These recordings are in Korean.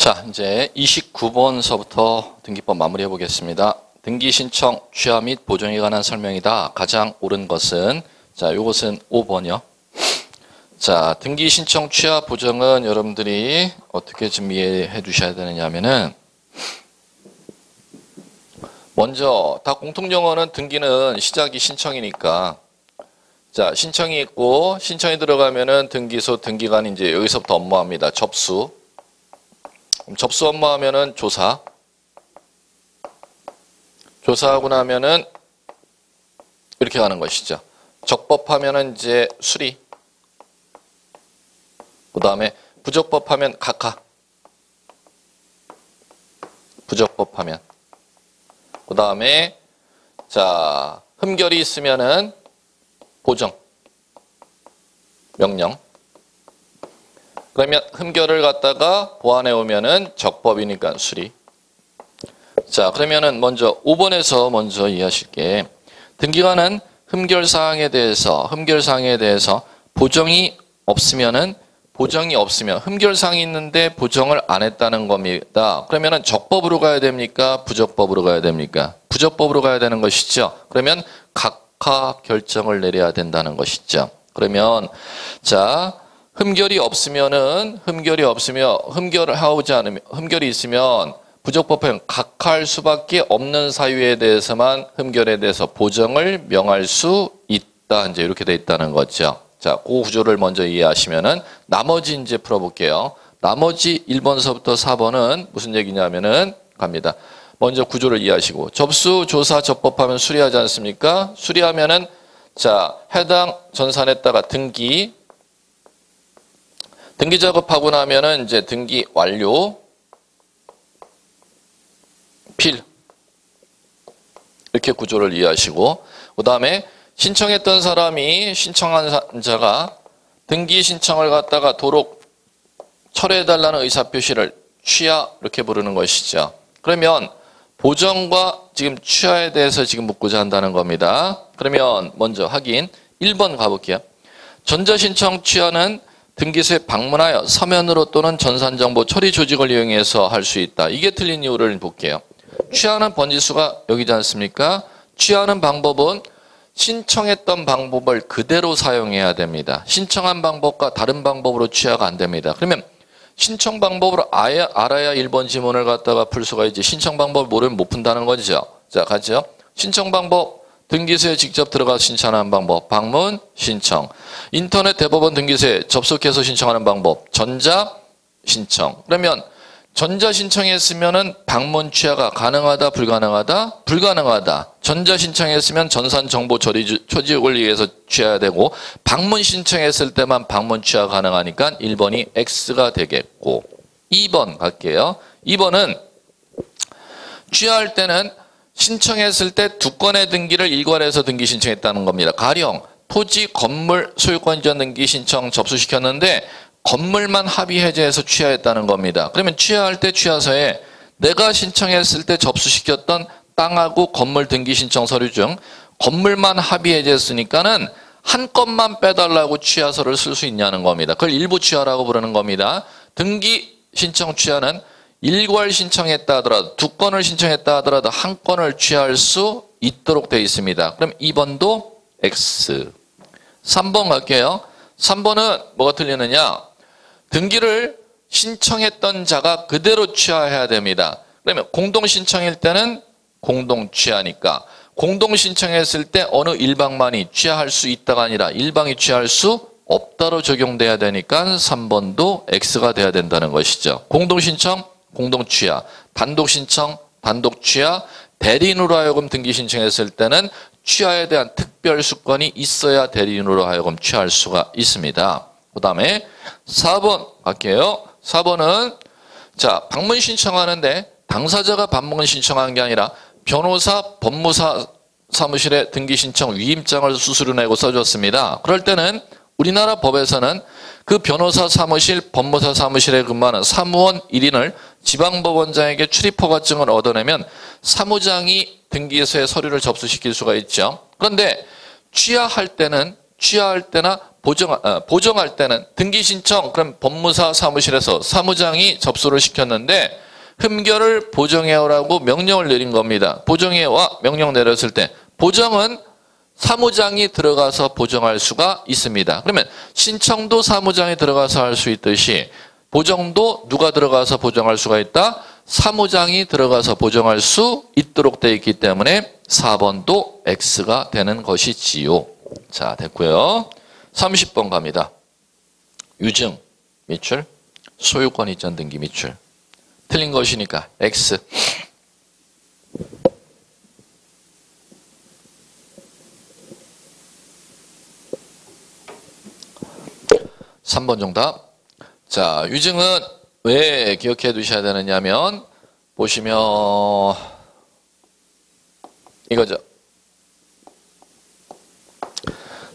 자, 이제 29번서부터 등기법 마무리해 보겠습니다. 등기 신청, 취하 및 보정에 관한 설명이다. 가장 옳은 것은, 자, 요것은 5번이요. 자, 등기 신청, 취하, 보정은 여러분들이 어떻게 준비해 두셔야 되느냐 하면은, 먼저, 다 공통용어는 등기는 시작이 신청이니까, 자, 신청이 있고, 신청이 들어가면은 등기소, 등기관 이제 여기서부터 업무합니다. 접수. 접수 업무하면은 조사. 조사하고 나면은 이렇게 가는 것이죠. 적법하면은 이제 수리. 그 다음에 부적법하면 각하. 부적법하면. 그 다음에 자, 흠결이 있으면은 보정. 명령. 그러면 흠결을 갖다가 보완해 오면은 적법이니까 수리. 자, 그러면은 먼저 5번에서 먼저 이해하실게. 등기관은 흠결 사항에 대해서 보정이 없으면 흠결 사항이 있는데 보정을 안 했다는 겁니다. 그러면은 적법으로 가야 됩니까? 부적법으로 가야 됩니까? 부적법으로 가야 되는 것이죠. 그러면 각하 결정을 내려야 된다는 것이죠. 그러면 자, 흠결이 있으면 부적법하면 각하할 수밖에 없는 사유에 대해서만 흠결에 대해서 보정을 명할 수 있다. 이제 이렇게 돼 있다는 거죠. 자, 그 구조를 먼저 이해하시면은 나머지 이제 풀어볼게요. 나머지 1번서부터 4번은 무슨 얘기냐면은 갑니다. 먼저 구조를 이해하시고 접수, 조사, 적법하면 수리하지 않습니까? 수리하면은 자, 해당 전산에다가 등기 작업하고 나면은 이제 등기 완료, 필. 이렇게 구조를 이해하시고, 그 다음에 신청했던 사람이, 신청한 자가 등기 신청을 갖다가 도록 철회해달라는 의사표시를 취하, 이렇게 부르는 것이죠. 그러면 보정과 지금 취하에 대해서 지금 묻고자 한다는 겁니다. 그러면 먼저 확인. 1번 가볼게요. 전자신청 취하는 등기소에 방문하여 서면으로 또는 전산정보 처리 조직을 이용해서 할 수 있다. 이게 틀린 이유를 볼게요. 취하는 번지수가 여기지 않습니까? 취하는 방법은 신청했던 방법을 그대로 사용해야 됩니다. 신청한 방법과 다른 방법으로 취하가 안 됩니다. 그러면 신청 방법을 알아야 1번 지문을 갖다가 풀 수가 있지. 신청 방법을 모르면 못 푼다는 거죠. 자, 가죠. 신청 방법. 등기소에 직접 들어가서 신청하는 방법, 방문, 신청. 인터넷 대법원 등기소에 접속해서 신청하는 방법, 전자, 신청. 그러면 전자 신청했으면은 방문 취하가 가능하다, 불가능하다? 불가능하다. 전자 신청했으면 전산 정보 처리 조직을 위해서 취해야 되고, 방문 신청했을 때만 방문 취하 가능하니까 1번이 X가 되겠고, 2번 갈게요. 2번은 취하할 때는 신청했을 때 두 건의 등기를 일괄해서 등기 신청했다는 겁니다. 가령 토지, 건물, 소유권 이전 등기 신청 접수시켰는데 건물만 합의 해제해서 취하했다는 겁니다. 그러면 취하할 때 취하서에 내가 신청했을 때 접수시켰던 땅하고 건물 등기 신청 서류 중 건물만 합의 해제했으니까는 한 건만 빼달라고 취하서를 쓸 수 있냐는 겁니다. 그걸 일부 취하라고 부르는 겁니다. 등기 신청 취하는 일괄 신청했다 하더라도 두 건을 신청했다 하더라도 한 건을 취할 수 있도록 되어 있습니다. 그럼 2번도 X. 3번 갈게요. 3번은 뭐가 틀리느냐? 등기를 신청했던 자가 그대로 취하해야 됩니다. 그러면 공동 신청일 때는 공동 취하니까 공동 신청했을 때 어느 일방만이 취하할 수 있다가 아니라 일방이 취할 수 없다로 적용돼야 되니까 3번도 X가 돼야 된다는 것이죠. 공동 신청 공동 취하, 단독 신청, 단독 취하, 대리인으로 하여금 등기 신청했을 때는 취하에 대한 특별 수건이 있어야 대리인으로 하여금 취할 수가 있습니다. 그 다음에 4번 갈게요. 4번은 자, 방문 신청하는데 당사자가 방문 신청한 게 아니라 변호사, 법무사 사무실에 등기 신청 위임장을 수수료 내고 써줬습니다. 그럴 때는 우리나라 법에서는 그 변호사 사무실, 법무사 사무실에 근무하는 사무원 1인을 지방법원장에게 출입허가증을 얻어내면 사무장이 등기소에 서류를 접수시킬 수가 있죠. 그런데 취하할 때는 취하할 때나 보정할 때는 등기 신청, 그럼 법무사 사무실에서 사무장이 접수를 시켰는데 흠결을 보정해오라고 명령을 내린 겁니다. 보정해와 명령 내렸을 때 보정은 사무장이 들어가서 보정할 수가 있습니다. 그러면 신청도 사무장이 들어가서 할 수 있듯이 보정도 누가 들어가서 보정할 수가 있다? 사무장이 들어가서 보정할 수 있도록 되어 있기 때문에 4번도 X가 되는 것이지요. 자, 됐고요. 30번 갑니다. 유증, 미출, 소유권 이전 등기 미출. 틀린 것이니까 X. 3번 정답. 자, 유증은 왜 기억해 두셔야 되느냐면 보시면 이거죠.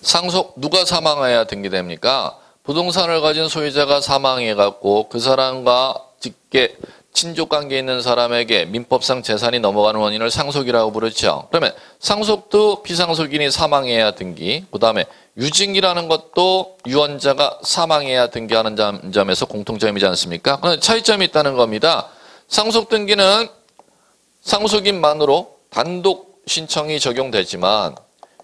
상속 누가 사망해야 등기됩니까? 부동산을 가진 소유자가 사망해갖고 그 사람과 직계 친족 관계에 있는 사람에게 민법상 재산이 넘어가는 원인을 상속이라고 부르죠. 그러면 상속도 비상속인이 사망해야 등기, 그 다음에 유증이라는 것도 유언자가 사망해야 등기하는 점에서 공통점이지 않습니까? 그런데 차이점이 있다는 겁니다. 상속 등기는 상속인만으로 단독 신청이 적용되지만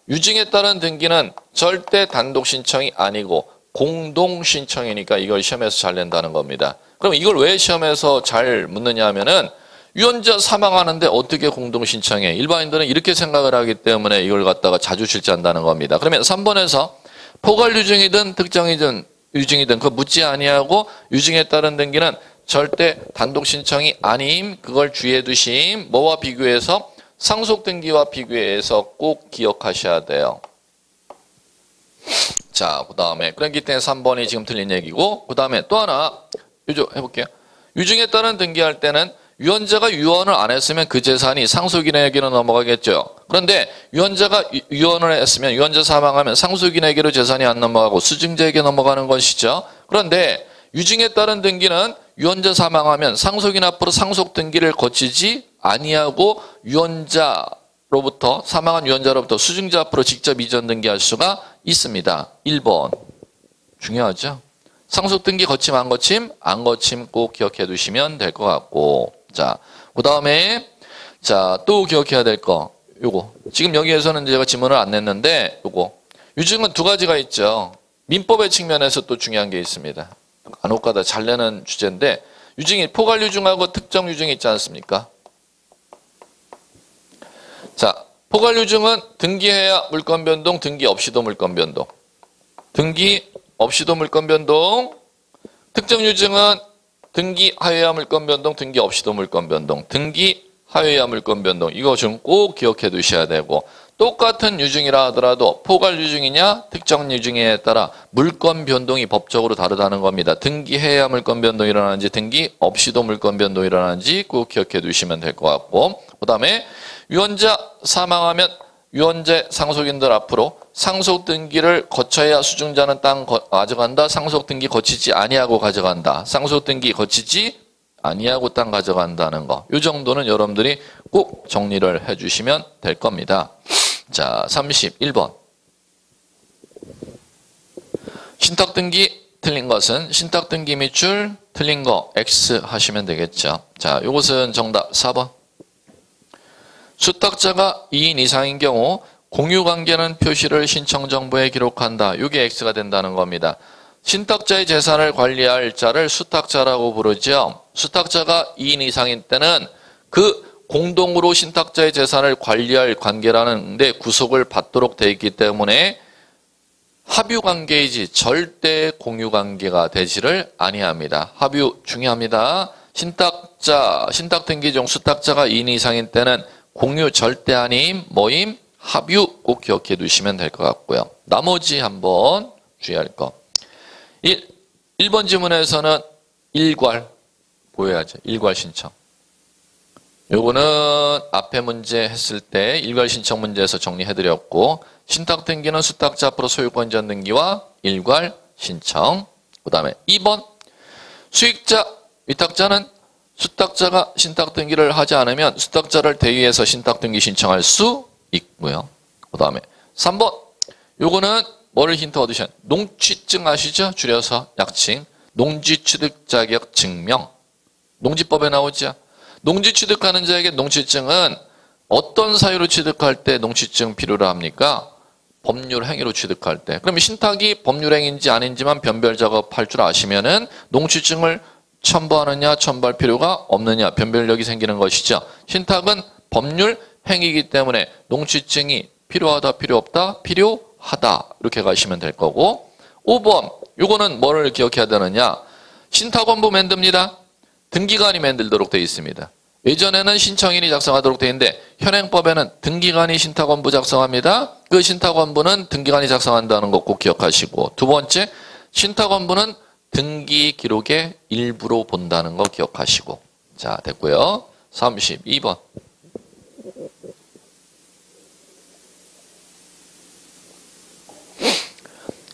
유증에 따른 등기는 절대 단독 신청이 아니고 공동 신청이니까 이걸 시험에서 잘 낸다는 겁니다. 그럼 이걸 왜 시험에서 잘 묻느냐 하면은 유언자 사망하는데 어떻게 공동 신청해? 일반인들은 이렇게 생각을 하기 때문에 이걸 갖다가 자주 실제한다는 겁니다. 그러면 3번에서 포괄 유증이든 특정이든 유증이든 그거 묻지 아니하고 유증에 따른 등기는 절대 단독 신청이 아님, 그걸 주의해 두심. 뭐와 비교해서? 상속 등기와 비교해서 꼭 기억하셔야 돼요. 자, 그 다음에 그렇기 때문에 3번이 지금 틀린 얘기고, 그 다음에 또 하나 해볼게요. 유증에 따른 등기할 때는 유언자가 유언을 안 했으면 그 재산이 상속인에게로 넘어가겠죠. 그런데 유언자가 유언을 했으면 유언자 사망하면 상속인에게로 재산이 안 넘어가고 수증자에게 넘어가는 것이죠. 그런데 유증에 따른 등기는 유언자 사망하면 상속인 앞으로 상속 등기를 거치지 아니하고 유언자로부터 사망한 유언자로부터 수증자 앞으로 직접 이전 등기할 수가 있습니다. 1번 중요하죠. 상속 등기 거침 안 거침? 안 거침 꼭 기억해 두시면 될 것 같고, 자, 그 다음에 자, 또 기억해야 될 거 요거. 지금 여기에서는 제가 지문을 안 냈는데 요거. 유증은 두 가지가 있죠. 민법의 측면에서 또 중요한 게 있습니다. 간혹가다 잘 내는 주제인데 유증이 포괄 유증하고 특정 유증이 있지 않습니까? 자, 포괄 유증은 등기해야 물권 변동, 등기 없이도 물권 변동. 등기 없이도 물권 변동. 특정 유증은 등기 하여야 물권 변동, 등기 없이도 물권 변동. 등기 하여야 물권 변동. 이거 좀 꼭 기억해 두셔야 되고, 똑같은 유증이라 하더라도 포괄 유증이냐 특정 유증에 따라 물권 변동이 법적으로 다르다는 겁니다. 등기해야 물권 변동이 일어나는지 등기 없이도 물권 변동이 일어나는지 꼭 기억해 두시면 될 것 같고, 그 다음에 유언자 사망하면 유언자 상속인들 앞으로 상속 등기를 거쳐야 수증자는 땅 가져간다. 상속 등기 거치지 아니하고 가져간다. 상속 등기 거치지 아니하고 땅 가져간다는 거. 이 정도는 여러분들이 꼭 정리를 해 주시면 될 겁니다. 자, 31번. 신탁 등기 틀린 것은 신탁 등기 미출 틀린 거 X 하시면 되겠죠. 자, 요것은 정답 4번. 수탁자가 2인 이상인 경우 공유관계는 표시를 신청정보에 기록한다. 이게 X가 된다는 겁니다. 신탁자의 재산을 관리할 자를 수탁자라고 부르죠. 수탁자가 2인 이상인 때는 그 공동으로 신탁자의 재산을 관리할 관계라는 데 구속을 받도록 되어 있기 때문에 합유관계이지 절대 공유관계가 되지를 아니합니다. 합유 중요합니다. 신탁자, 신탁등기 중 수탁자가 2인 이상인 때는 공유 절대 아님, 모임, 합유 꼭 기억해 두시면 될 것 같고요. 나머지 한번 주의할 거. 1번 지문에서는 일괄 보여야죠. 일괄 신청. 요거는 앞에 문제 했을 때 일괄 신청 문제에서 정리해드렸고, 신탁 등기는 수탁자 앞으로 소유권 이전 등기와 일괄 신청. 그 다음에 2번 수익자, 위탁자는 수탁자가 신탁 등기를 하지 않으면 수탁자를 대위해서 신탁 등기 신청할 수 있고요. 그 다음에 3번 요거는 뭐를 힌트 얻으셨? 농취증 아시죠? 줄여서 약칭. 농지취득 자격 증명. 농지법에 나오죠. 농지 취득하는 자에게 농취증은 어떤 사유로 취득할 때 농취증 필요로 합니까? 법률 행위로 취득할 때. 그럼 신탁이 법률 행위인지 아닌지만 변별 작업할 줄 아시면은 농취증을 첨부하느냐 첨부할 필요가 없느냐 변별력이 생기는 것이죠. 신탁은 법률 행위이기 때문에 농취증이 필요하다 필요 없다 필요하다 이렇게 가시면 될 거고 5번 요거는 뭐를 기억해야 되느냐 신탁원부 만듭니다. 등기관이 만들도록 되어 있습니다. 예전에는 신청인이 작성하도록 되어 있는데 현행법에는 등기관이 신탁원부 작성합니다. 그 신탁원부는 등기관이 작성한다는 거 꼭 기억하시고 두 번째 신탁원부는 등기 기록의 일부로 본다는 거 기억하시고 자 됐고요. 32번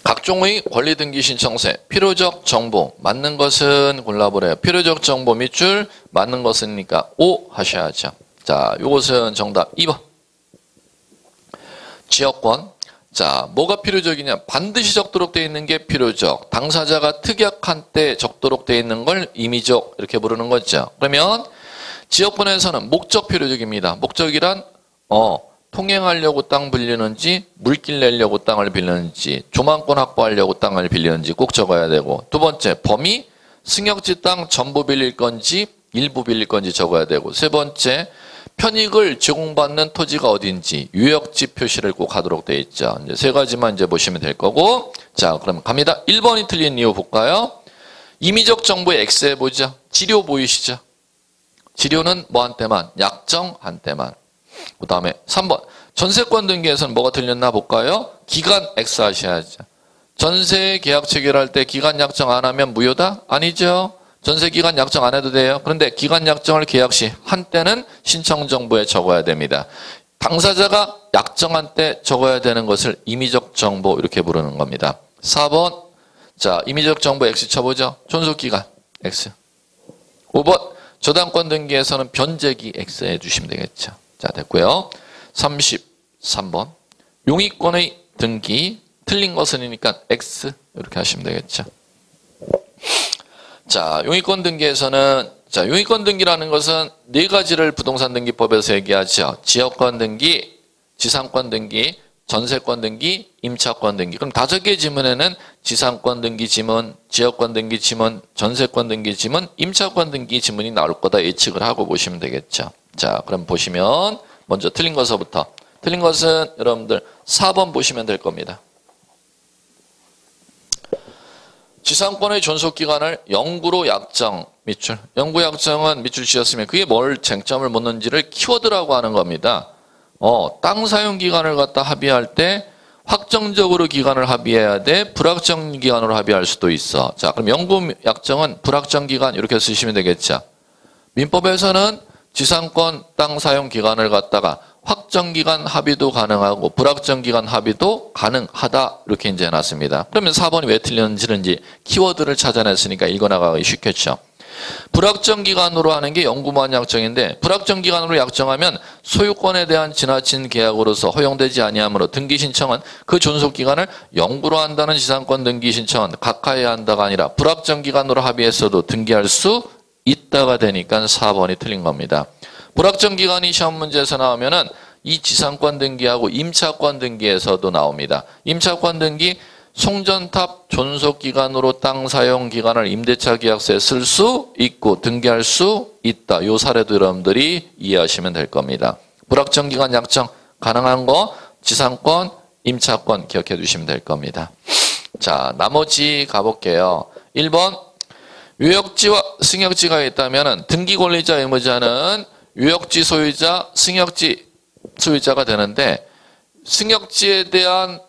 각종의 권리등기 신청세 필요적 정보 맞는 것은 골라보래요. 필요적 정보 밑줄 맞는 것은니까 O 하셔야죠. 자, 요것은 정답 2번. 지역권. 자, 뭐가 필요적이냐? 반드시 적도록 되어 있는 게 필요적. 당사자가 특약한 때 적도록 되어 있는 걸 임의적 이렇게 부르는 거죠. 그러면 지역권에서는 목적 필요적입니다. 목적이란 통행하려고 땅 빌리는지 물길 내려고 땅을 빌리는지 조망권 확보하려고 땅을 빌리는지 꼭 적어야 되고 두 번째 범위 승역지 땅 전부 빌릴 건지 일부 빌릴 건지 적어야 되고 세 번째 편익을 제공받는 토지가 어딘지 유역지 표시를 꼭 하도록 되어 있죠. 이제 세 가지만 이제 보시면 될 거고 자 그럼 갑니다. 1번이 틀린 이유 볼까요? 임의적 정보의 X 해보죠. 지료 보이시죠? 지료는 뭐 한때만 약정 한때만 그 다음에 3번 전세권 등기에서는 뭐가 틀렸나 볼까요? 기간 X 하셔야죠. 전세 계약 체결할 때 기간 약정 안 하면 무효다? 아니죠. 전세 기간 약정 안 해도 돼요. 그런데 기간 약정을 계약 시 한때는 신청 정보에 적어야 됩니다. 당사자가 약정한 때 적어야 되는 것을 임의적 정보 이렇게 부르는 겁니다. 4번 자 임의적 정보 X 쳐보죠. 존속기간 X 5번 저당권 등기에서는 변제기 X 해주시면 되겠죠. 자 됐고요. 33번 용의권의 등기 틀린 것은이니까 X 이렇게 하시면 되겠죠. 자 용의권 등기에서는 자 용의권 등기라는 것은 네 가지를 부동산 등기법에서 얘기하죠. 지역권 등기, 지상권 등기, 전세권 등기, 임차권 등기. 그럼 5개 지문에는 지상권 등기 지문, 지역권 등기 지문, 전세권 등기 지문, 임차권 등기 지문이 나올 거다 예측을 하고 보시면 되겠죠. 자, 그럼 보시면 먼저 틀린 것서부터. 틀린 것은 여러분들 4번 보시면 될 겁니다. 지상권의 존속기간을 영구로 약정, 밑줄. 영구 약정은 밑줄 지었으면 그게 뭘 쟁점을 묻는지를 키워드라고 하는 겁니다. 땅 사용 기간을 갖다 합의할 때 확정적으로 기간을 합의해야 돼. 불확정 기간으로 합의할 수도 있어. 자, 그럼 영구 약정은 불확정 기간 이렇게 쓰시면 되겠죠. 민법에서는 지상권 땅 사용 기간을 갖다가 확정 기간 합의도 가능하고 불확정 기간 합의도 가능하다 이렇게 이제 해놨습니다. 그러면 4번이 왜 틀렸는지는 이제 키워드를 찾아냈으니까 읽어나가기 쉽겠죠. 불확정 기간으로 하는 게 영구무한 약정인데 불확정 기간으로 약정하면 소유권에 대한 지나친 계약으로서 허용되지 아니하므로 등기 신청은 그 존속 기간을 영구로 한다는 지상권 등기 신청은 각하해야 한다가 아니라 불확정 기간으로 합의했어도 등기할 수 있다가 되니까 4번이 틀린 겁니다. 불확정 기간이 시험 문제에서 나오면은 이 지상권 등기하고 임차권 등기에서도 나옵니다. 임차권 등기 송전탑 존속기간으로 땅 사용 기간을 임대차 계약서에 쓸 수 있고 등기할 수 있다. 요 사례도 여러분들이 이해하시면 될 겁니다. 불확정 기간 약정 가능한 거 지상권, 임차권 기억해 두시면 될 겁니다. 자, 나머지 가볼게요. 1번 유역지와 승역지가 있다면 등기 권리자 의무자는 유역지 소유자, 승역지 소유자가 되는데 승역지에 대한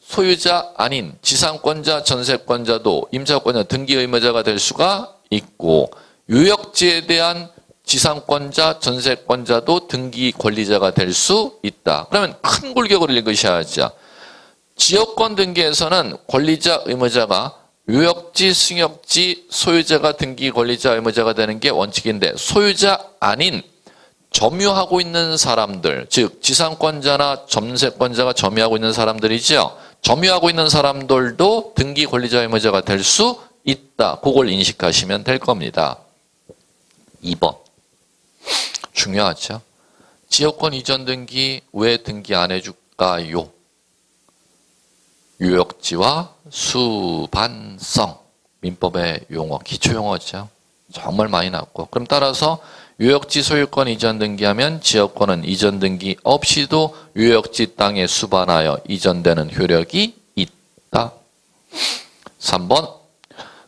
소유자 아닌 지상권자, 전세권자도 임차권자 등기 의무자가 될 수가 있고 유역지에 대한 지상권자, 전세권자도 등기 권리자가 될 수 있다. 그러면 큰 골격을 읽으셔야죠. 지역권 등기에서는 권리자, 의무자가 유역지, 승역지, 소유자가 등기 권리자, 의무자가 되는 게 원칙인데 소유자 아닌 점유하고 있는 사람들, 즉 지상권자나 전세권자가 점유하고 있는 사람들이죠. 점유하고 있는 사람들도 등기 권리자 의무자가 될 수 있다. 그걸 인식하시면 될 겁니다. 2번. 중요하죠. 지역권 이전 등기 왜 등기 안 해줄까요? 유역지와 수반성. 민법의 용어, 기초용어죠. 정말 많이 나왔고. 그럼 따라서 유역지 소유권 이전 등기하면 지역권은 이전 등기 없이도 유역지 땅에 수반하여 이전되는 효력이 있다. 3번.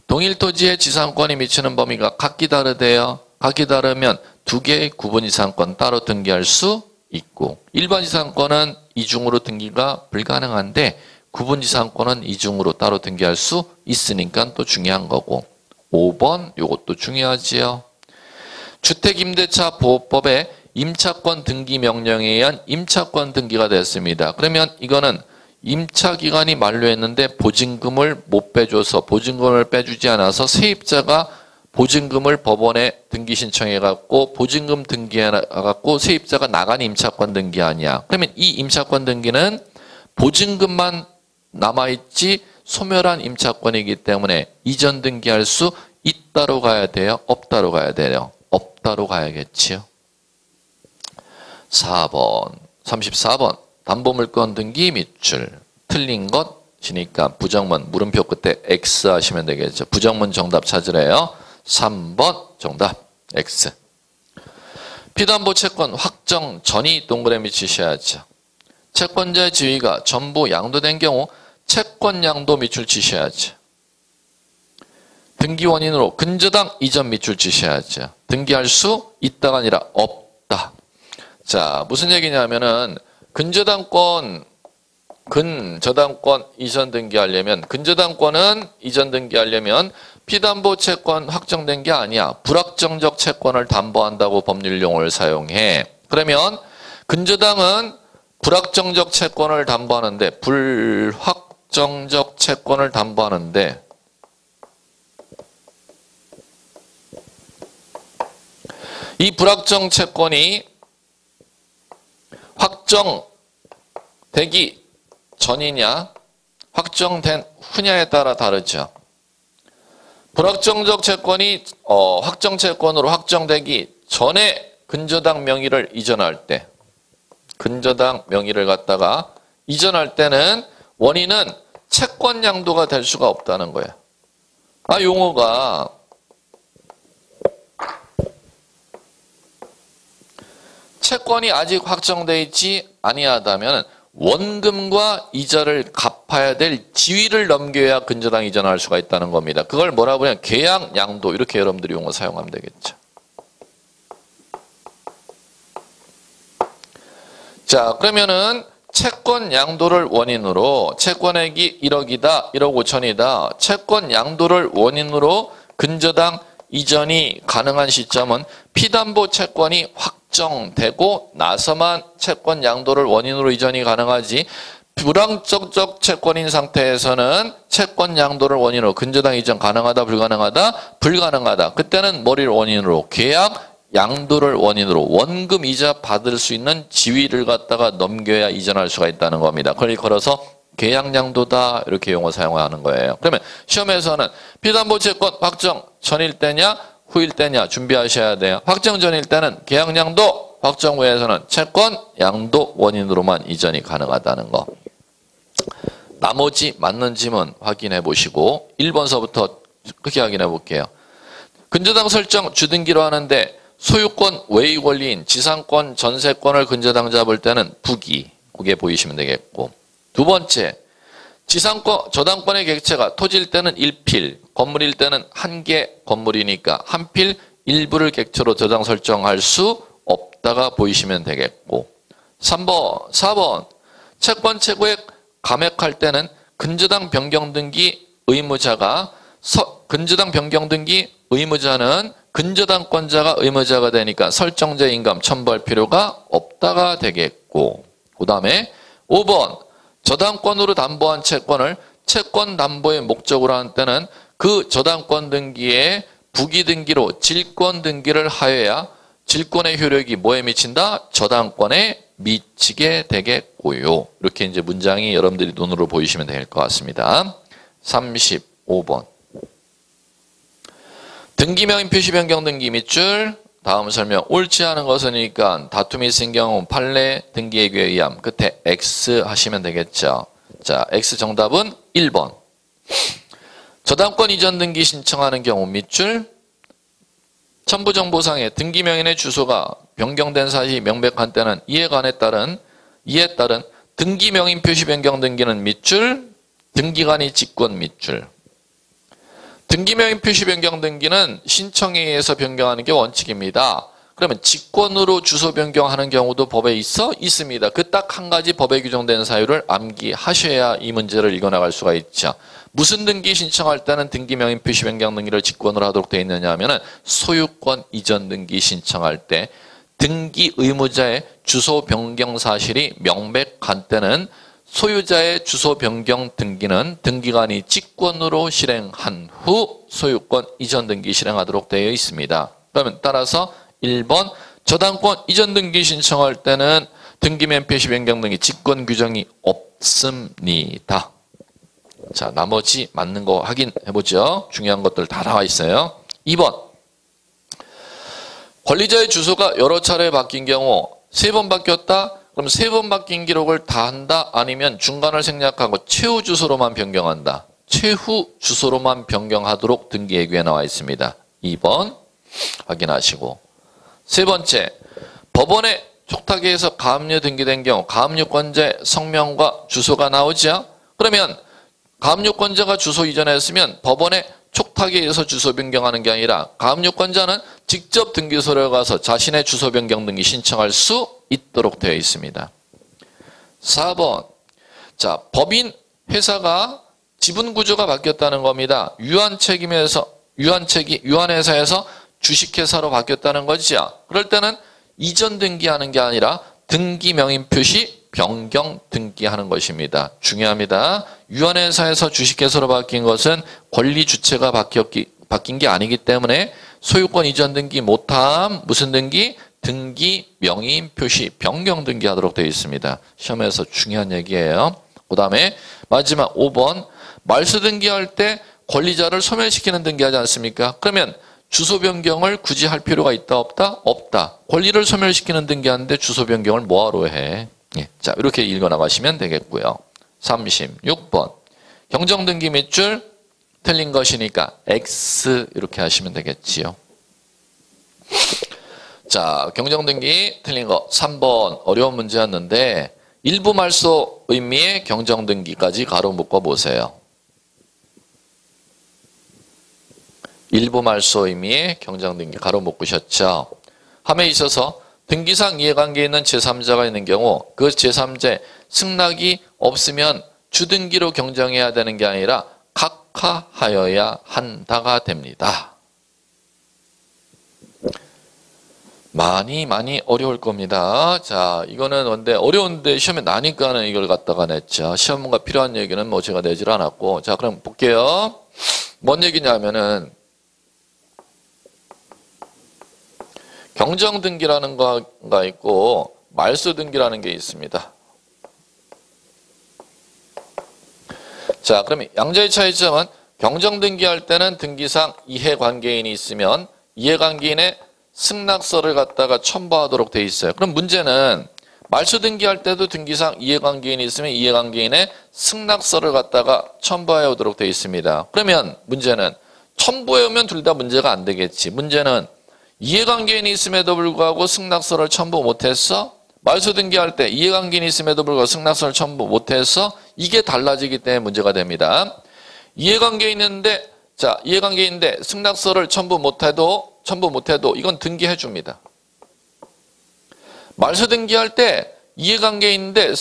동일 토지의 지상권이 미치는 범위가 각기 다르대요. 각기 다르면 두 개의 구분 지상권 따로 등기할 수 있고 일반 지상권은 이중으로 등기가 불가능한데 구분 지상권은 이중으로 따로 등기할 수 있으니까 또 중요한 거고 5번 요것도 중요하지요. 주택임대차 보호법에 임차권 등기 명령에 의한 임차권 등기가 됐습니다. 그러면 이거는 임차기간이 만료했는데 보증금을 못 빼줘서 보증금을 빼주지 않아서 세입자가 보증금을 법원에 등기 신청해갖고 보증금 등기해갖고 세입자가 나간 임차권 등기 아니야. 그러면 이 임차권 등기는 보증금만 남아있지 소멸한 임차권이기 때문에 이전 등기할 수 있다로 가야 돼요? 없다로 가야 돼요? 없다로 가야겠지요. 4번, 34번. 담보물권 등기 밑줄. 틀린 것이니까 부정문 물음표 끝에 X 하시면 되겠죠. 부정문 정답 찾으래요. 3번 정답 X. 피담보 채권 확정 전이 동그라미 치셔야죠. 채권자의 지위가 전부 양도된 경우 채권 양도 밑줄 치셔야죠. 등기 원인으로 근저당 이전 밑줄 치셔야죠. 등기할 수 있다가 아니라 없다. 자, 무슨 얘기냐면은 근저당권 이전 등기하려면 근저당권은 이전 등기하려면 피담보 채권 확정된 게 아니야. 불확정적 채권을 담보한다고 법률 용어를 사용해. 그러면 근저당은 불확정적 채권을 담보하는데 불확정적 채권을 담보하는데 이 불확정 채권이 확정되기 전이냐 확정된 후냐에 따라 다르죠. 불확정적 채권이 확정 채권으로 확정되기 전에 근저당 명의를 이전할 때 근저당 명의를 갖다가 이전할 때는 원인은 채권 양도가 될 수가 없다는 거예요. 용어가 채권이 아직 확정되어 있지 아니하다면 원금과 이자를 갚아야 될 지위를 넘겨야 근저당 이전할 수가 있다는 겁니다. 그걸 뭐라고 하냐면 계약 양도 이렇게 여러분들이 용어 사용하면 되겠죠. 자, 그러면은 채권 양도를 원인으로 채권액이 1억이다, 1억 5천이다. 채권 양도를 원인으로 근저당 이전이 가능한 시점은 피담보 채권이 확정되고 나서만 채권 양도를 원인으로 이전이 가능하지 불확정적 채권인 상태에서는 채권 양도를 원인으로 근저당 이전 가능하다 불가능하다? 불가능하다. 그때는 뭐를 원인으로? 계약 양도를 원인으로 원금 이자 받을 수 있는 지위를 갖다가 넘겨야 이전할 수가 있다는 겁니다. 그걸 걸어서 계약 양도다 이렇게 용어 사용하는 거예요. 그러면 시험에서는 피담보 채권 확정 전일 때냐 후일 때냐 준비하셔야 돼요. 확정 전일 때는 계약 양도, 확정 후에서는 채권 양도 원인으로만 이전이 가능하다는 거. 나머지 맞는 지문 확인해 보시고 1번서부터 크게 확인해 볼게요. 근저당 설정 주등기로 하는데 소유권 외의 권리인 지상권, 전세권을 근저당 잡을 때는 부기, 그게 보이시면 되겠고 두 번째, 지상권, 저당권의 객체가 토지일 때는 1필, 건물일 때는 한 개 건물이니까 한 필 일부를 객체로 저당 설정할 수 없다가 보이시면 되겠고 3번, 4번, 채권 최고액 감액할 때는 근저당 변경 등기 의무자가 근저당 변경 등기 의무자는 근저당권자가 의무자가 되니까 설정제 인감 첨부할 필요가 없다가 되겠고 그 다음에 5번 저당권으로 담보한 채권을 채권 담보의 목적으로 한 때는 그 저당권 등기에 부기 등기로 질권 등기를 하여야 질권의 효력이 뭐에 미친다? 저당권에 미치게 되겠고요. 이렇게 이제 문장이 여러분들이 눈으로 보이시면 될 것 같습니다. 35번. 등기명인 표시 변경 등기 밑줄. 다음 설명. 옳지 않은 것이니까 다툼이 있은 경우 판례 등기예규에 의함. 끝에 X 하시면 되겠죠. 자, X 정답은 1번. 저당권 이전 등기 신청하는 경우 밑줄. 첨부정보상에 등기명인의 주소가 변경된 사실이 명백한 때는 이에 따른 등기명인 표시 변경 등기는 밑줄. 등기관이 직권 밑줄. 등기명인 표시 변경 등기는 신청에 의해서 변경하는 게 원칙입니다. 그러면 직권으로 주소 변경하는 경우도 법에 있습니다. 그 딱 한 가지 법에 규정된 사유를 암기하셔야 이 문제를 읽어나갈 수가 있죠. 무슨 등기 신청할 때는 등기명인 표시 변경 등기를 직권으로 하도록 되어 있느냐 하면은 소유권 이전 등기 신청할 때 등기 의무자의 주소 변경 사실이 명백한 때는 소유자의 주소 변경 등기는 등기관이 직권으로 실행한 후 소유권 이전 등기 실행하도록 되어 있습니다. 그러면 따라서 1번 저당권 이전 등기 신청할 때는 등기명 표시 변경 등기 직권 규정이 없습니다. 자, 나머지 맞는 거 확인해보죠. 중요한 것들 다 나와 있어요. 2번 권리자의 주소가 여러 차례 바뀐 경우 3번 바뀌었다? 그럼 3번 바뀐 기록을 다 한다? 아니면 중간을 생략하고 최후 주소로만 변경한다? 최후 주소로만 변경하도록 등기예규에 나와 있습니다. 2번 확인하시고 세 번째, 법원에 촉탁에서 가압류 등기된 경우 가압류권자의 성명과 주소가 나오죠? 그러면 가압류권자가 주소 이전했으면 법원에 촉탁에 의해서 주소 변경하는 게 아니라 가압류권자는 직접 등기소를 가서 자신의 주소 변경 등기 신청할 수 있도록 되어 있습니다. 4번. 자, 법인 회사가 지분 구조가 바뀌었다는 겁니다. 유한회사에서 주식회사로 바뀌었다는 거죠. 그럴 때는 이전 등기하는 게 아니라 등기명인 표시 변경 등기하는 것입니다. 중요합니다. 유한회사에서 주식회사로 바뀐 것은 권리 주체가 바뀐 게 아니기 때문에 소유권 이전 등기 못함. 무슨 등기? 등기명인 표시 변경 등기하도록 되어 있습니다. 시험에서 중요한 얘기예요. 그 다음에 마지막 5번 말소 등기할 때 권리자를 소멸시키는 등기하지 않습니까? 그러면 주소 변경을 굳이 할 필요가 있다 없다? 없다. 권리를 소멸시키는 등기하는데 주소 변경을 뭐하러 해? 예, 자, 이렇게 읽어나가시면 되겠고요. 36번 경정등기 밑줄 틀린 것이니까 X 이렇게 하시면 되겠지요. 자, 경정등기 틀린 거 3번 어려운 문제였는데 일부 말소 의미의 경정등기까지 가로 묶어 보세요. 일부 말소 의미의 경정등기 가로 묶으셨죠. 함에 있어서 등기상 이해관계에 있는 제3자가 있는 경우 그 제3자의 승낙이 없으면 주등기로 경정해야 되는 게 아니라 각하하여야 한다가 됩니다. 많이 어려울 겁니다. 자, 이거는 근데 어려운데 시험에 나니까는 이걸 갖다가 냈죠. 시험문과 필요한 얘기는 뭐 제가 내질 않았고. 자, 그럼 볼게요. 뭔 얘기냐면은 경정등기라는 거가 있고 말소등기라는 게 있습니다. 자, 그러면 양자의 차이점은 경정등기할 때는 등기상 이해관계인이 있으면 이해관계인의 승낙서를 갖다가 첨부하도록 돼 있어요. 그럼 문제는 말소등기할 때도 등기상 이해관계인이 있으면 이해관계인의 승낙서를 갖다가 첨부해 오도록 돼 있습니다. 그러면 문제는 첨부해 오면 둘 다 문제가 안 되겠지. 문제는 이해관계인이 있음에도 불구하고 승낙서를 첨부 못했어? 말소등기할 때 이해관계인이 있음에도 불구하고 승낙서를 첨부 못했어? 이게 달라지기 때문에 문제가 됩니다. 이해관계인인데 승낙서를 첨부 못해도 이건 등기해 줍니다. 말소등기할 때 이해관계인인데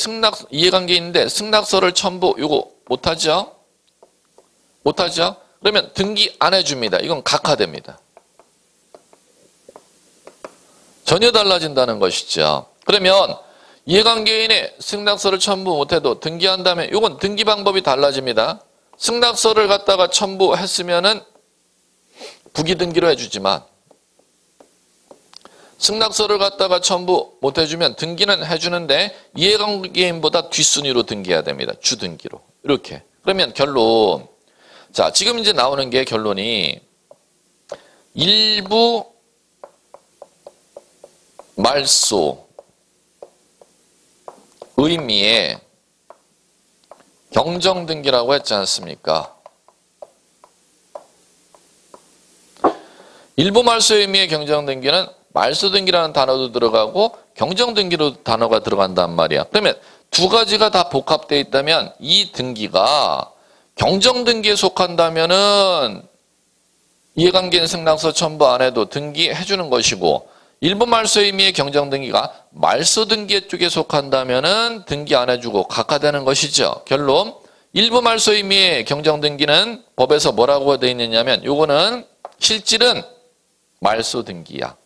승낙서를 첨부 이거 못하죠? 그러면 등기 안 해줍니다. 이건 각하됩니다. 전혀 달라진다는 것이죠. 그러면 이해관계인의 승낙서를 첨부 못해도 등기한다면 이건 등기 방법이 달라집니다. 승낙서를 갖다가 첨부했으면은 부기등기로 해주지만 승낙서를 갖다가 첨부 못 해주면 등기는 해주는데 이해관계인보다 뒷순위로 등기해야 됩니다. 주등기로. 이렇게. 그러면 결론. 자, 지금 이제 나오는 게 결론이 일부 말소 의미의 경정등기라고 했지 않습니까? 일부 말소 의미의 경정등기는 말소등기라는 단어도 들어가고 경정등기로 단어가 들어간단 말이야. 그러면 두 가지가 다 복합되어 있다면 이 등기가 경정등기에 속한다면은 이해관계인 승낙서 첨부 안 해도 등기해주는 것이고 일부 말소 의미의 경정등기가 말소등기 쪽에 속한다면은 등기 안 해주고 각하되는 것이죠. 결론 일부 말소 의미의 경정등기는 법에서 뭐라고 되어 있느냐면 요거는 실질은 말소등기야.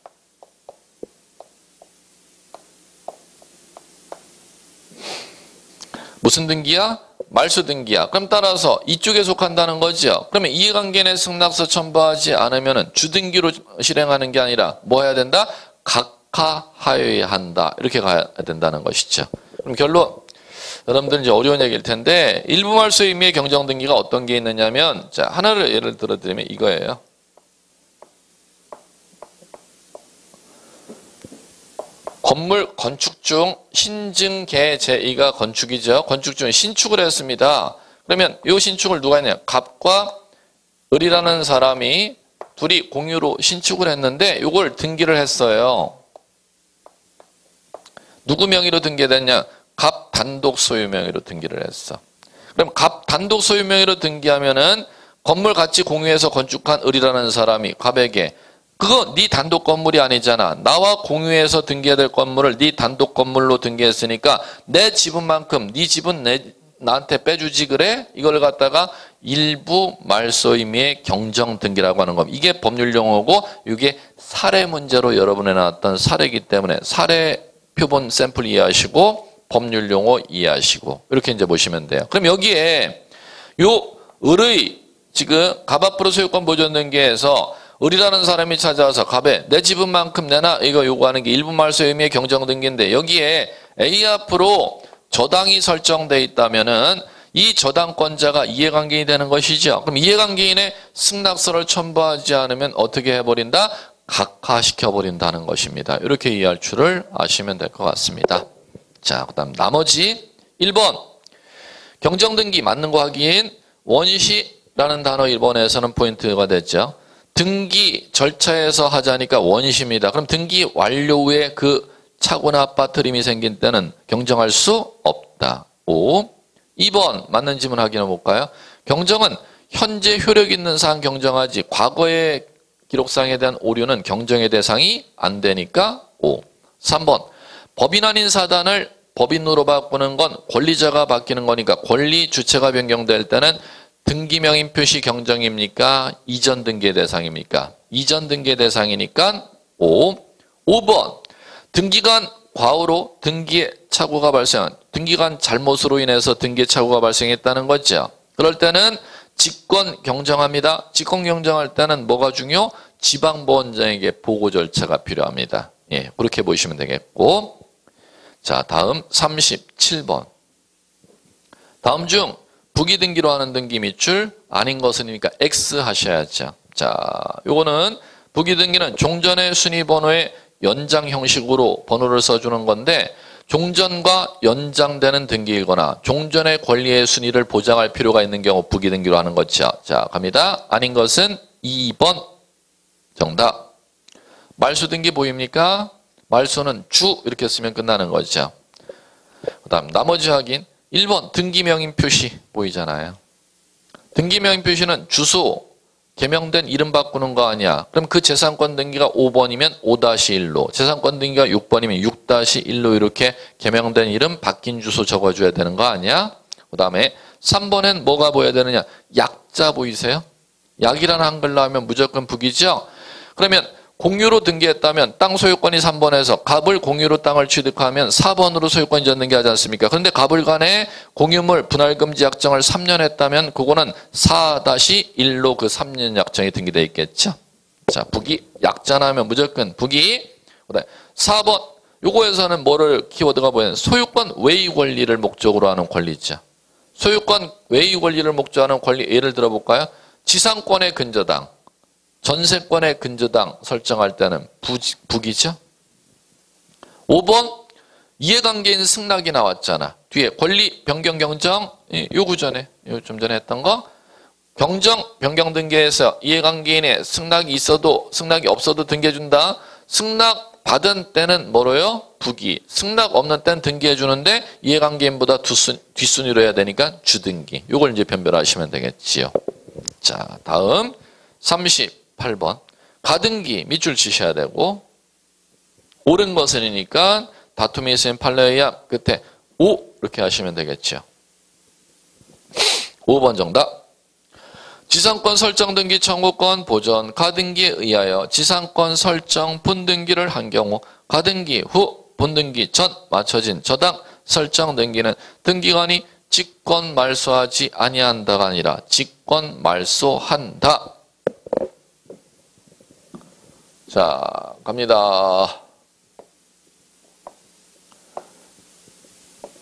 무슨 등기야? 말소등기야. 그럼 따라서 이쪽에 속한다는 거죠. 그러면 이해관계인의 승낙서 첨부하지 않으면 주등기로 실행하는 게 아니라 뭐 해야 된다? 각하하여야 한다. 이렇게 가야 된다는 것이죠. 그럼 결론 여러분들 이제 어려운 얘기일 텐데 일부 말소 의미의 경정등기가 어떤 게 있느냐면 자 하나를 예를 들어 드리면 이거예요. 건물 건축 중 신증계 제2가 건축이죠. 건축 중 신축을 했습니다. 그러면 이 신축을 누가 했냐? 갑과 을이라는 사람이 둘이 공유로 신축을 했는데 이걸 등기를 했어요. 누구 명의로 등기됐냐? 갑 단독 소유 명의로 등기를 했어. 그럼 갑 단독 소유 명의로 등기하면은 건물 같이 공유해서 건축한 을이라는 사람이 갑에게 그거 네 단독 건물이 아니잖아. 나와 공유해서 등기해야 될 건물을 네 단독 건물로 등기했으니까 내 지분만큼 네 지분 나한테 빼주지 그래? 이걸 갖다가 일부 말소 의미의 경정등기라고 하는 겁니다. 이게 법률 용어고 이게 사례 문제로 여러분에 나왔던 사례이기 때문에 사례 표본 샘플 이해하시고 법률 용어 이해하시고 이렇게 이제 보시면 돼요. 그럼 여기에 요 을의 지금 갑 앞으로 소유권 보존 등기에서 을이라는 사람이 찾아와서 갑에 내 지분만큼 내놔 이거 요구하는 게 일부 말소 의미의 경정등기인데 여기에 A 앞으로 저당이 설정돼 있다면은 이 저당권자가 이해관계인이 되는 것이죠. 그럼 이해관계인의 승낙서를 첨부하지 않으면 어떻게 해버린다? 각하시켜버린다는 것입니다. 이렇게 이해할 줄을 아시면 될 것 같습니다. 자, 그 다음 나머지 1번 경정등기 맞는 거 확인 원시라는 단어 1번에서는 포인트가 됐죠. 등기 절차에서 하자니까 원시입니다. 그럼 등기 완료 후에 그 차고나 빠트림이 생긴 때는 경정할 수 없다. 5. 2번 맞는 지문 확인해 볼까요? 경정은 현재 효력 있는 사항 경정하지 과거의 기록상에 대한 오류는 경정의 대상이 안 되니까 5. 3번 법인 아닌 사단을 법인으로 바꾸는 건 권리자가 바뀌는 거니까 권리 주체가 변경될 때는 등기명인 표시 경정입니까? 이전 등기의 대상입니까? 이전 등기의 대상이니까 5. 5번 등기간 과오로 등기에 착오가 발생한 등기간 잘못으로 인해서 등기에 착오가 발생했다는 거죠. 그럴 때는 직권 경정합니다. 직권 경정할 때는 뭐가 중요? 지방보원장에게 보고 절차가 필요합니다. 예, 그렇게 보시면 되겠고 자 다음 37번 다음 중 부기등기로 하는 등기 밑줄 아닌 것은이니까 X 하셔야죠. 자, 요거는 부기등기는 종전의 순위번호의 연장 형식으로 번호를 써주는 건데 종전과 연장되는 등기이거나 종전의 권리의 순위를 보장할 필요가 있는 경우 부기등기로 하는 거죠. 자, 갑니다. 아닌 것은 2번 정답. 말소등기 보입니까? 말소는 주 이렇게 쓰면 끝나는 거죠. 그 다음 나머지 확인. 1번 등기명인 표시 보이잖아요. 등기명인 표시는 주소, 개명된 이름 바꾸는 거 아니야. 그럼 그 재산권 등기가 5번이면 5-1로, 재산권 등기가 6번이면 6-1로 이렇게 개명된 이름, 바뀐 주소 적어줘야 되는 거 아니야? 그 다음에 3번엔 뭐가 보여야 되느냐? 약자 보이세요? 약이라는 한글로 하면 무조건 북이죠? 그러면 공유로 등기했다면 땅 소유권이 3번에서 갑을 공유로 땅을 취득하면 4번으로 소유권 이전 등기하지 않습니까? 그런데 갑을 간에 공유물 분할금지 약정을 3년 했다면 그거는 4-1로 그 3년 약정이 등기되어 있겠죠. 자, 북이 약자 나면 무조건 북이 그래. 4번 요거에서는 뭐를 키워드가 보이는 소유권 외의 권리를 목적으로 하는 권리 있죠. 소유권 외의 권리를 목적으로 하는 권리 예를 들어볼까요? 지상권의 근저당, 전세권의 근저당 설정할 때는 북이죠. 5번 이해관계인 승낙이 나왔잖아. 뒤에 권리 변경 경정 요 구전에 좀 전에 했던 거 경정 변경 등기에서 이해관계인의 승낙이 있어도 승낙이 없어도 등기해준다. 승낙 받은 때는 뭐로요? 부기. 승낙 없는 때는 등기해 주는데 이해관계인보다 뒷순위로 해야 되니까 주등기. 요걸 이제 변별하시면 되겠지요. 자, 다음 38번. 가등기 밑줄 치셔야 되고 옳은 것은이니까 다툼이 있으면 판례에 의한 끝에 O 이렇게 하시면 되겠죠. 5번 정답. 지상권 설정 등기 청구권 보전 가등기에 의하여 지상권 설정 본등기를 한 경우 가등기 후 본등기 전 맞춰진 저당 설정 등기는 등기관이 직권 말소하지 아니한다가 아니라 직권 말소한다. 자, 갑니다.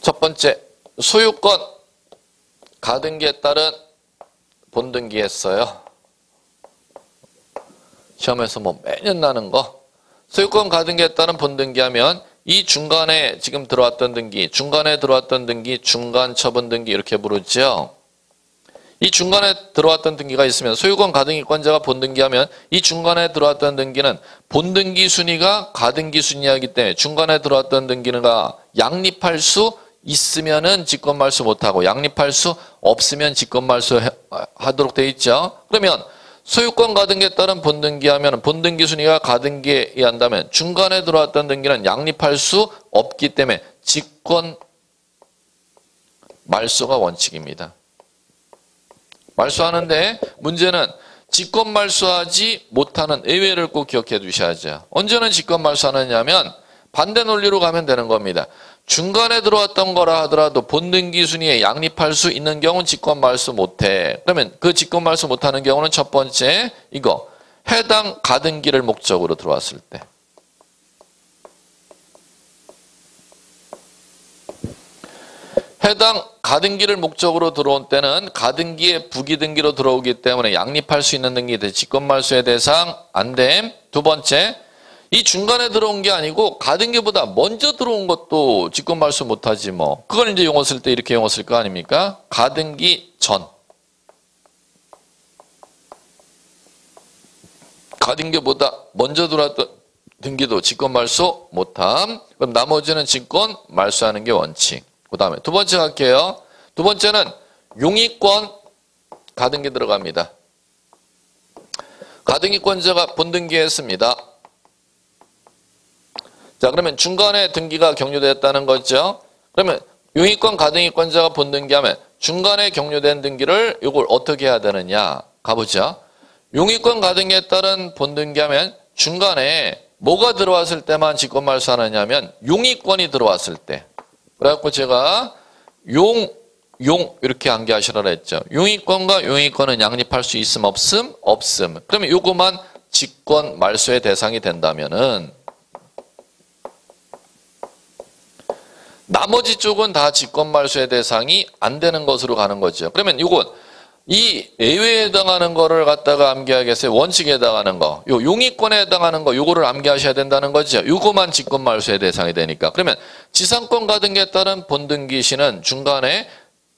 첫 번째, 소유권 가등기에 따른 본등기 했어요. 시험에서 뭐 매년 나는 거. 소유권 가등기에 따른 본등기 하면 이 중간에 지금 들어왔던 등기, 중간에 들어왔던 등기, 중간 처분 등기 이렇게 부르죠. 이 중간에 들어왔던 등기가 있으면 소유권 가등기권자가 본등기하면 이 중간에 들어왔던 등기는 본등기 순위가 가등기 순위이기 때문에 중간에 들어왔던 등기는 양립할 수 있으면은 직권 말소 못하고 양립할 수 없으면 직권 말소 하도록 되어 있죠. 그러면 소유권 가등기에 따른 본등기 하면 본등기 순위가 가등기에 의한다면 중간에 들어왔던 등기는 양립할 수 없기 때문에 직권 말소가 원칙입니다. 말소하는데 문제는 직권 말소하지 못하는 예외를 꼭 기억해 두셔야죠. 언제는 직권 말소하느냐면 반대 논리로 가면 되는 겁니다. 중간에 들어왔던 거라 하더라도 본등기 순위에 양립할 수 있는 경우는 직권 말소 못해. 그러면 그 직권 말소 못하는 경우는 첫 번째 이거 해당 가등기를 목적으로 들어왔을 때. 해당 가등기를 목적으로 들어온 때는 가등기에 부기등기로 들어오기 때문에 양립할 수 있는 등기 직권 말소의 대상 안 됨. 두 번째 이 중간에 들어온 게 아니고 가등기보다 먼저 들어온 것도 직권 말소 못하지 뭐. 그걸 이제 용어 쓸 때 이렇게 용어 쓸 거 아닙니까? 가등기 전. 가등기보다 먼저 들어왔던 등기도 직권 말소 못함. 그럼 나머지는 직권 말소하는 게 원칙. 그 다음에 두 번째 갈게요. 두 번째는 용의권 가등기 들어갑니다. 가등기권자가 본등기했습니다. 자, 그러면 중간에 등기가 경료됐다는 거죠. 그러면 용의권 가등기권자가 본등기하면 중간에 경료된 등기를 이걸 어떻게 해야 되느냐 가보죠. 용의권 가등기에 따른 본등기하면 중간에 뭐가 들어왔을 때만 직권 말소하느냐면 용의권이 들어왔을 때. 그래갖고 제가 용 이렇게 암기하시라 했죠. 용의권과 용의권은 양립할 수 있음 없음? 없음. 그러면 요거만 직권 말소의 대상이 된다면은 나머지 쪽은 다 직권 말소의 대상이 안 되는 것으로 가는 거죠. 그러면 이건 이 예외에 해당하는 거를 갖다가 암기하겠어요. 원칙에 해당하는 거. 요 용의권에 해당하는 거 요거를 암기하셔야 된다는 거죠. 요거만 직권 말소의 대상이 되니까. 그러면 지상권 가등기에 따른 본등기 시는 중간에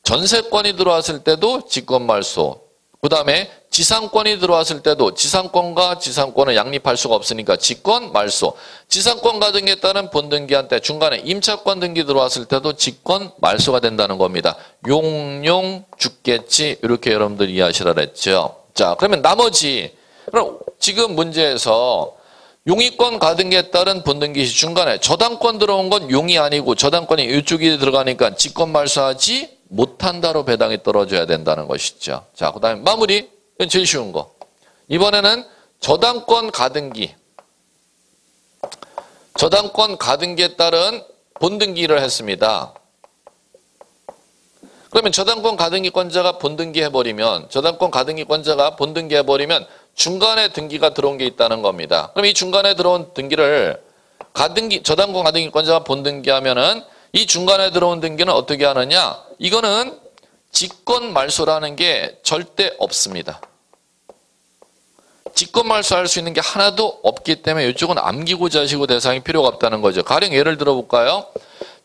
전세권이 들어왔을 때도 직권 말소. 그 다음에 지상권이 들어왔을 때도 지상권과 지상권은 양립할 수가 없으니까 직권 말소. 지상권 가등기에 따른 본등기한테 중간에 임차권 등기 들어왔을 때도 직권 말소가 된다는 겁니다. 용용 죽겠지 이렇게 여러분들 이해하시라 그랬죠. 자, 그러면 나머지 그럼 지금 문제에서 용의권 가등기에 따른 본등기 시 중간에 저당권 들어온 건 용이 아니고 저당권이 이쪽이 들어가니까 직권 말소하지 못한다로 배당이 떨어져야 된다는 것이죠. 자, 그 다음에 마무리. 이건 제일 쉬운 거. 이번에는 저당권 가등기. 저당권 가등기에 따른 본등기를 했습니다. 그러면 저당권 가등기권자가 본등기 해버리면 저당권 가등기권자가 본등기 해버리면 중간에 등기가 들어온 게 있다는 겁니다. 그럼 이 중간에 들어온 등기를 저당권 가등기권자가 본등기하면은 이 중간에 들어온 등기는 어떻게 하느냐? 이거는 직권 말소라는 게 절대 없습니다. 직권 말소할 수 있는 게 하나도 없기 때문에 이쪽은 암기고자 하시고 대상이 필요가 없다는 거죠. 가령 예를 들어볼까요?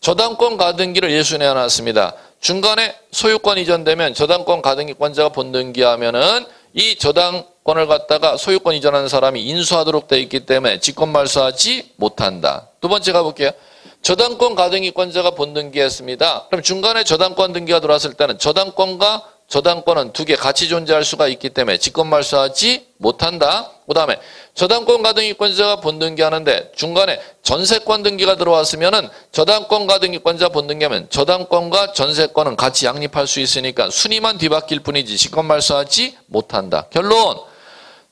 저당권 가등기를 예순에 해놨습니다. 중간에 소유권 이전되면 저당권 가등기권자가 본등기하면은 이 저당권을 갖다가 소유권 이전하는 사람이 인수하도록 되어 있기 때문에 직권 말소하지 못한다. 두 번째 가볼게요. 저당권 가등기권자가 본등기했습니다. 그럼 중간에 저당권 등기가 들어왔을 때는 저당권과 저당권은 두 개 같이 존재할 수가 있기 때문에 직권 말소하지 못한다. 그 다음에 저당권 가등기권자가 본등기하는데 중간에 전세권 등기가 들어왔으면은 저당권 가등기권자 본등기하면 저당권과 전세권은 같이 양립할 수 있으니까 순위만 뒤바뀔 뿐이지 직권 말소하지 못한다. 결론.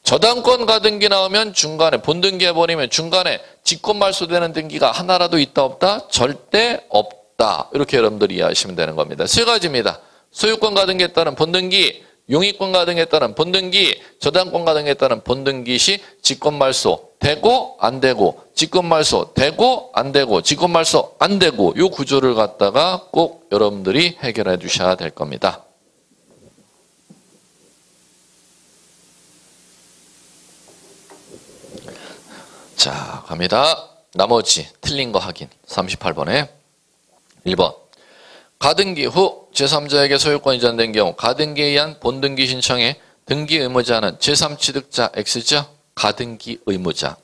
저당권 가등기 나오면 중간에 본등기해버리면 중간에 직권 말소되는 등기가 하나라도 있다 없다? 절대 없다. 이렇게 여러분들이 이해하시면 되는 겁니다. 세 가지입니다. 소유권 가등기에 따른 본등기, 용익권 가등기에 따른 본등기, 저당권 가등기에 따른 본등기 시 직권 말소 되고 안 되고, 직권 말소 되고 안 되고, 직권 말소 안 되고, 이 구조를 갖다가 꼭 여러분들이 해결해 주셔야 될 겁니다. 자, 갑니다. 나머지 틀린 거 확인. 38번에 1번. 가등기 후 제3자에게 소유권 이전된 경우 가등기에 의한 본등기 신청에 등기 의무자는 제3취득자 X죠. 가등기 의무자.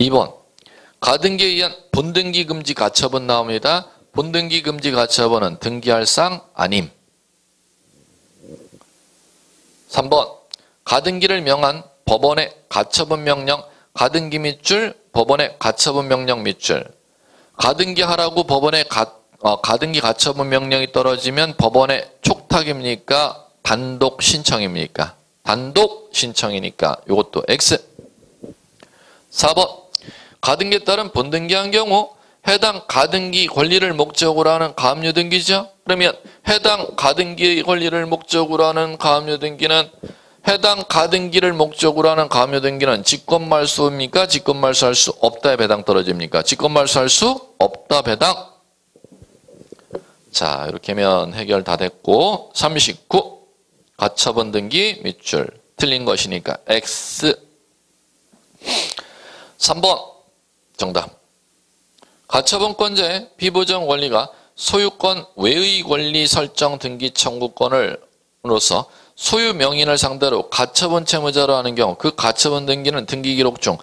2번. 가등기에 의한 본등기 금지 가처분 나옵니다. 본등기 금지 가처분은 등기할 상 아님. 3번. 가등기를 명한 법원의 가처분 명령, 가등기 밑줄, 법원의 가처분 명령 밑줄. 가등기하라고 법원의 가등기 가처분 명령이 떨어지면 법원의 촉탁입니까? 단독 신청입니까? 단독 신청이니까 이것도 X. 4번. 가등기에 따른 본등기한 경우 해당 가등기 권리를 목적으로 하는 가압류 등기죠. 그러면 해당 가등기 권리를 목적으로 하는 가압류 등기는 해당 가등기를 목적으로 하는 가압류 등기는 직권 말소입니까? 직권 말소할 수 없다에 배당 떨어집니까? 직권 말소할 수 없다 배당. 자, 이렇게 하면 해결 다 됐고 39. 가처분 등기 밑줄. 틀린 것이니까 X. 3번 정답. 가처분권자의 비보정 권리가 소유권 외의 권리 설정 등기 청구권으로서 소유 명인을 상대로 가처분 채무자로 하는 경우 그 가처분 등기는 등기 기록 중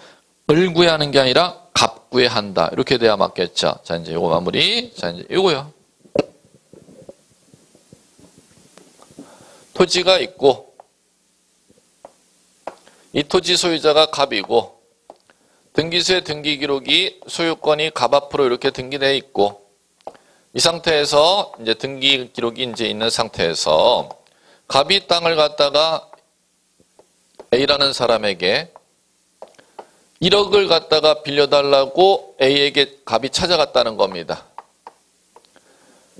을 구애하는 게 아니라 갑구애한다. 이렇게 돼야 맞겠죠. 자, 이제 요거 마무리. 자, 이제 요거요. 토지가 있고 이 토지 소유자가 갑이고 등기소의 등기 기록이 소유권이 갑 앞으로 이렇게 등기되어 있고 이 상태에서 이제 등기 기록이 이제 있는 상태에서 갑이 땅을 갖다가 A라는 사람에게 1억을 갖다가 빌려달라고 A에게 갑이 찾아갔다는 겁니다.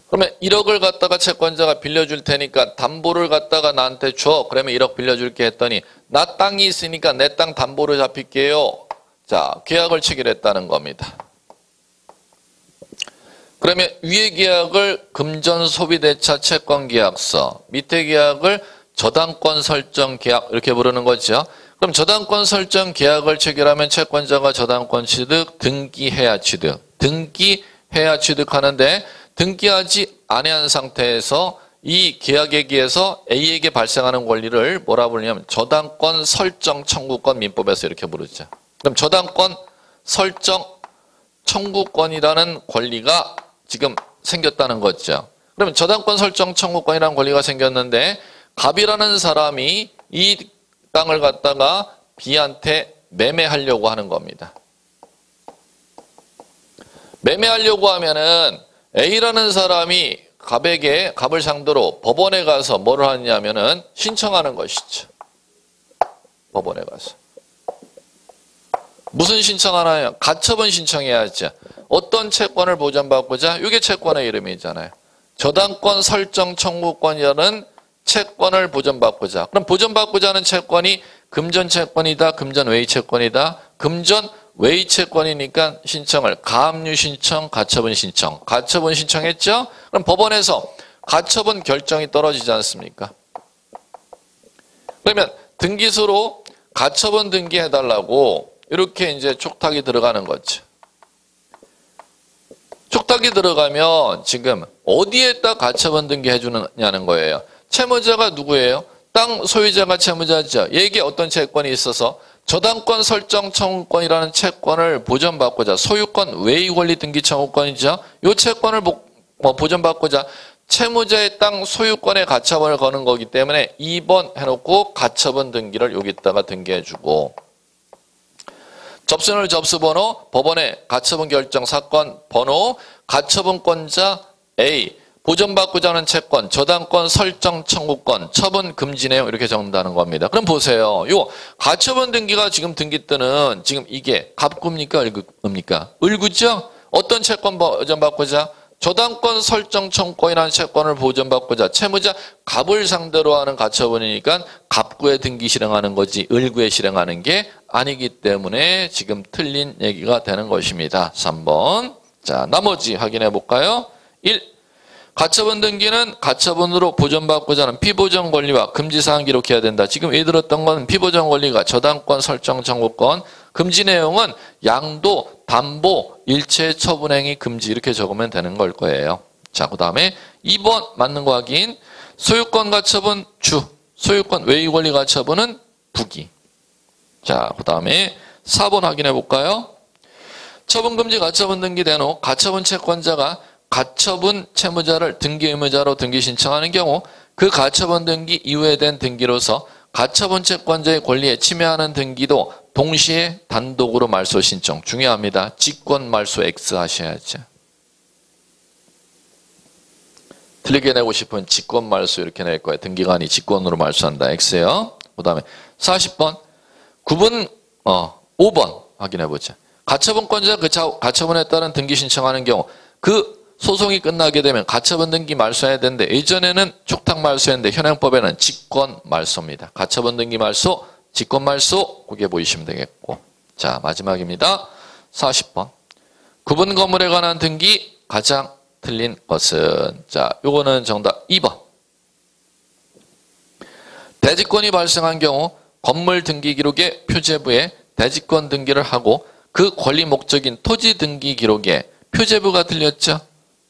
그러면 1억을 갖다가 채권자가 빌려줄 테니까 담보를 갖다가 나한테 줘. 그러면 1억 빌려줄게 했더니 나 땅이 있으니까 내 땅 담보로 잡힐게요. 자, 계약을 체결했다는 겁니다. 그러면 위의 계약을 금전 소비대차 채권계약서, 밑에 계약을 저당권 설정 계약 이렇게 부르는 거죠. 그럼 저당권 설정 계약을 체결하면 채권자가 저당권 취득, 등기해야 취득, 등기해야 취득하는데 등기하지 않은 상태에서 이 계약에 의해서 A에게 발생하는 권리를 뭐라 부르냐면 저당권 설정 청구권 민법에서 이렇게 부르죠. 그럼 저당권 설정 청구권이라는 권리가 지금 생겼다는 거죠. 그러면 저당권 설정 청구권이라는 권리가 생겼는데 갑이라는 사람이 이 땅을 갖다가 B한테 매매하려고 하는 겁니다. 매매하려고 하면은 A라는 사람이 갑을 상대로 법원에 가서 뭐를 하냐면은 신청하는 것이죠. 법원에 가서. 무슨 신청하나요? 가처분 신청해야죠. 어떤 채권을 보전받고자? 이게 채권의 이름이잖아요. 저당권 설정 청구권이라는 채권을 보전받고자. 그럼 보전받고자 하는 채권이 금전 채권이다, 금전 외의 채권이다. 금전 외의 채권이니까 신청을 가압류 신청, 가처분 신청. 가처분 신청했죠? 그럼 법원에서 가처분 결정이 떨어지지 않습니까? 그러면 등기소로 가처분 등기해달라고 이렇게 이제 촉탁이 들어가는 거죠. 촉탁이 들어가면 지금 어디에다 가처분 등기해 주느냐는 거예요. 채무자가 누구예요? 땅 소유자가 채무자죠. 얘에게 어떤 채권이 있어서 저당권 설정 청구권이라는 채권을 보전받고자 소유권 외의 권리 등기 청구권이죠. 이 채권을 보전받고자 채무자의 땅 소유권에 가처분을 거는 거기 때문에 2번 해놓고 가처분 등기를 여기다가 등기해주고 접수물 접수번호, 법원의 가처분 결정 사건 번호, 가처분권자 A, 보전받고자 하는 채권, 저당권 설정 청구권, 처분 금지 내용 이렇게 적는다는 겁니다. 그럼 보세요. 요 가처분 등기가 지금 등기 때는 지금 이게 갑구입니까? 을구입니까? 을구죠? 어떤 채권 보전받고자? 저당권 설정 청구권이라는 채권을 보전받고자 채무자 갑을 상대로 하는 가처분이니까 갑구에 등기 실행하는 거지 을구에 실행하는 게 아니기 때문에 지금 틀린 얘기가 되는 것입니다. 3번. 자, 나머지 확인해 볼까요? 1. 가처분 등기는 가처분으로 보전받고자 하는 피보전 권리와 금지사항 기록해야 된다. 지금 예를 들었던 건 피보전 권리가 저당권 설정 청구권, 금지 내용은 양도, 담보, 일체 처분행위 금지 이렇게 적으면 되는 걸 거예요. 자, 그 다음에 2번 맞는 거 확인. 소유권 가처분 주, 소유권 외의 권리 가처분은 부기. 자, 그 다음에 4번 확인해 볼까요? 처분금지 가처분 등기 대노 가처분 채권자가 가처분 채무자를 등기 의무자로 등기 신청하는 경우 그 가처분 등기 이후에 된 등기로서 가처분 채권자의 권리에 침해하는 등기도 동시에 단독으로 말소 신청. 중요합니다. 직권 말소 X 하셔야죠. 틀리게 내고 싶으면 직권 말소 이렇게 낼 거예요. 등기가 아니 직권으로 말소한다. X예요. 그 다음에 40번. 5번 확인해 보자. 가처분권자가 그 가처분에 따른 등기 신청하는 경우 그 소송이 끝나게 되면 가처분 등기 말소해야 되는데 예전에는 촉탁 말소였는데 현행법에는 직권 말소입니다. 가처분 등기 말소, 직권 말소 그게 보이시면 되겠고. 자, 마지막입니다. 40번. 구분 건물에 관한 등기 가장 틀린 것은 자, 요거는 정답 2번. 대지권이 발생한 경우 건물 등기 기록의 표제부에 대지권 등기를 하고 그 권리 목적인 토지 등기 기록에 표제부가 틀렸죠.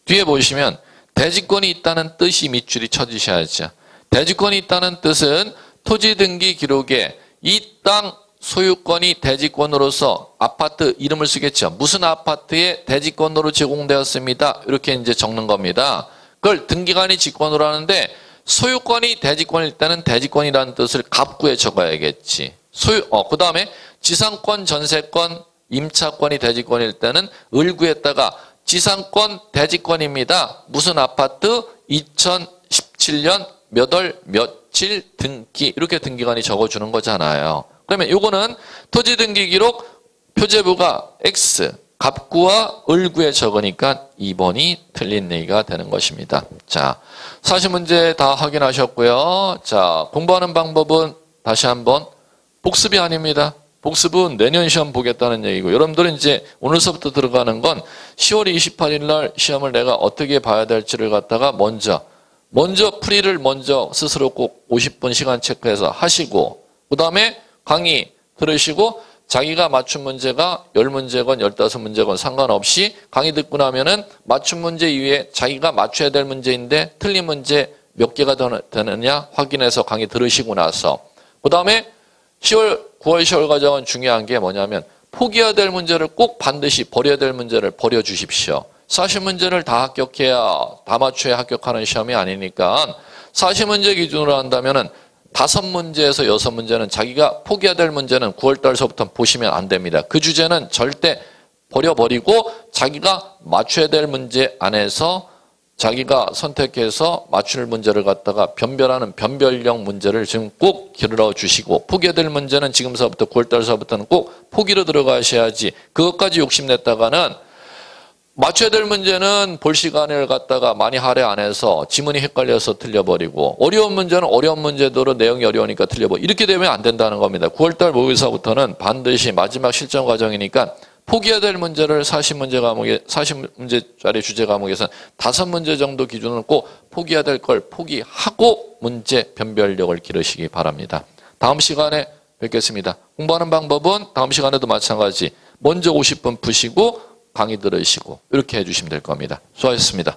뒤에 보시면 대지권이 있다는 뜻이 밑줄이 쳐주셔야죠. 대지권이 있다는 뜻은 토지 등기 기록에 이 땅 소유권이 대지권으로서 아파트 이름을 쓰겠죠. 무슨 아파트에 대지권으로 제공되었습니다. 이렇게 이제 적는 겁니다. 그걸 등기관이 직권으로 하는데 소유권이 대지권일 때는 대지권이라는 뜻을 갑구에 적어야겠지. 그 다음에 지상권, 전세권, 임차권이 대지권일 때는 을구에다가 지상권 대지권입니다. 무슨 아파트? 2017년 몇 월 며칠 등기 이렇게 등기관이 적어주는 거잖아요. 그러면 요거는 토지 등기 기록 표제부가 X 갑구와 을구에 적으니까 2번이 틀린 얘기가 되는 것입니다. 자, 사실 문제 다 확인하셨고요. 자, 공부하는 방법은 다시 한번 복습이 아닙니다. 복습은 내년 시험 보겠다는 얘기고 여러분들은 이제 오늘서부터 들어가는 건 10월 28일 날 시험을 내가 어떻게 봐야 될지를 갖다가 먼저 풀이를 먼저 스스로 꼭 50분 시간 체크해서 하시고 그 다음에 강의 들으시고 자기가 맞춘 문제가 10문제건 15문제건 상관없이 강의 듣고 나면은 맞춘 문제 이외에 자기가 맞춰야 될 문제인데 틀린 문제 몇 개가 되느냐 확인해서 강의 들으시고 나서 그 다음에 9월, 10월 과정은 중요한 게 뭐냐면 포기해야 될 문제를 꼭 반드시 버려야 될 문제를 버려주십시오. 40문제를 다 합격해야 다 맞춰야 합격하는 시험이 아니니까 40문제 기준으로 한다면은 5문제에서 6문제는 자기가 포기해야 될 문제는 9월달서부터 보시면 안 됩니다. 그 주제는 절대 버려버리고 자기가 맞춰야 될 문제 안에서 자기가 선택해서 맞출 문제를 갖다가 변별하는 변별형 문제를 지금 꼭 길러 주시고 포기해야 될 문제는 지금서부터 9월달서부터는 꼭 포기로 들어가셔야지 그것까지 욕심냈다가는 맞춰야 될 문제는 볼 시간을 갖다가 많이 할애 안 해서 지문이 헷갈려서 틀려버리고, 어려운 문제는 어려운 문제대로 내용이 어려우니까 틀려버리고, 이렇게 되면 안 된다는 겁니다. 9월달 모의고사부터는 반드시 마지막 실전 과정이니까 포기해야 될 문제를 40문제짜리 주제 과목에서 5문제 정도 기준으로 꼭 포기해야 될 걸 포기하고 문제 변별력을 기르시기 바랍니다. 다음 시간에 뵙겠습니다. 공부하는 방법은 다음 시간에도 마찬가지. 먼저 50분 푸시고 강의 들으시고 이렇게 해주시면 될 겁니다. 수고하셨습니다.